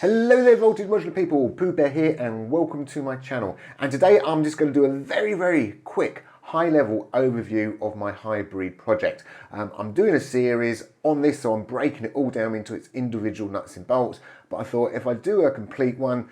Hello there Voltage Modular people, PoohBear here and welcome to my channel. And today I'm just going to do a very quick high-level overview of my hybrid project. I'm doing a series on this, so I'm breaking it all down into its individual nuts and bolts, but I thought if I do a complete one,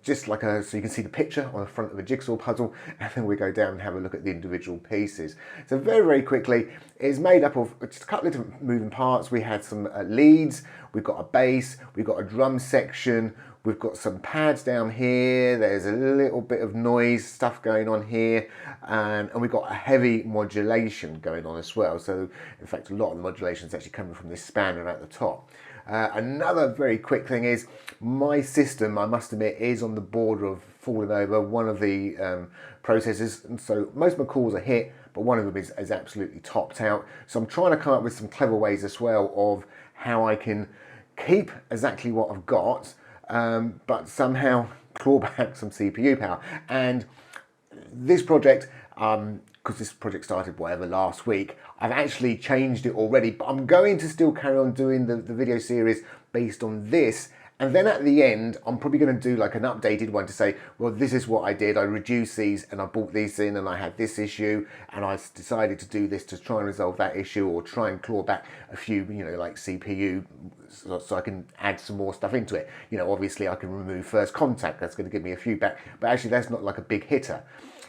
just like so you can see the picture on the front of a jigsaw puzzle, and then we go down and have a look at the individual pieces. So very quickly, it's made up of just a couple of different moving parts. We had some leads, we've got a bass, we've got a drum section, we've got some pads down here, there's a little bit of noise stuff going on here, and we've got a heavy modulation going on as well. So in fact a lot of the modulation is actually coming from this spanner at the top. Another very quick thing is my system, I must admit, is on the border of falling over one of the processors, and so most of my calls are hit, but one of them is absolutely topped out. So I'm trying to come up with some clever ways as well of how I can keep exactly what I've got, but somehow claw back some CPU power. And this project, because this project started last week, I've actually changed it already, but I'm going to still carry on doing the video series based on this. And then at the end, I'm probably going to do like an updated one to say, well, this is what I did. I reduced these and I brought these in and I had this issue and I decided to do this to try and resolve that issue, or try and claw back a few, like CPU, so I can add some more stuff into it. Obviously I can remove first contact. That's going to give me a few back, but actually that's not like a big hitter.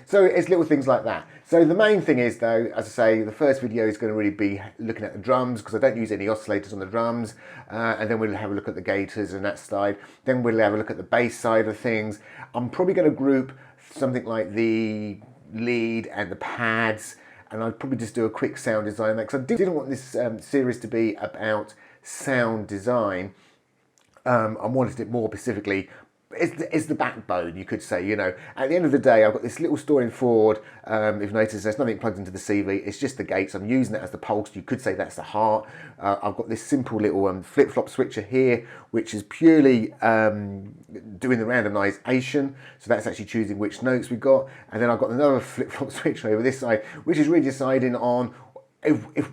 So it's little things like that. So the main thing is though, as I say, the first video is going to really be looking at the drums, because I don't use any oscillators on the drums, and then we'll have a look at the gators and that side. Then we'll have a look at the bass side of things. I'm probably going to group something like the lead and the pads, and I'd probably just do a quick sound design, because I didn't want this series to be about sound design. I wanted it more specifically, it's the backbone, you could say. At the end of the day, I've got this little storing forward. If you notice, there's nothing plugged into the CV, it's just the gates. I'm using it as the pulse, you could say that's the heart. I've got this simple little flip-flop switcher here, which is purely doing the randomization, so that's actually choosing which notes we've got. And then I've got another flip-flop switch over this side, which is really deciding on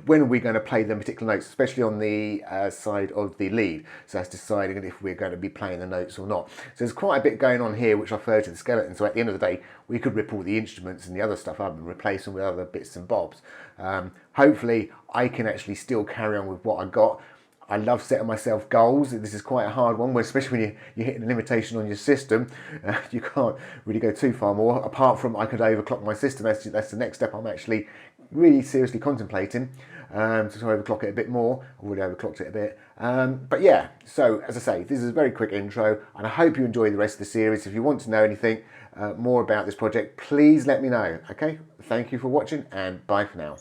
when we're going to play them particular notes, especially on the side of the lead. So that's deciding if we're going to be playing the notes or not. So there's quite a bit going on here, which I refer to the skeleton. So at the end of the day, we could rip all the instruments and the other stuff up and replace them with other bits and bobs. Hopefully I can actually still carry on with what I got. I love setting myself goals. This is quite a hard one, especially when you're hitting a limitation on your system. You can't really go too far more, apart from I could overclock my system. That's the next step I'm actually really seriously contemplating, to overclock it a bit more. I've already overclocked it a bit. But yeah, so as I say, this is a very quick intro, and I hope you enjoy the rest of the series. If you want to know anything more about this project, please let me know. Okay, thank you for watching, and bye for now.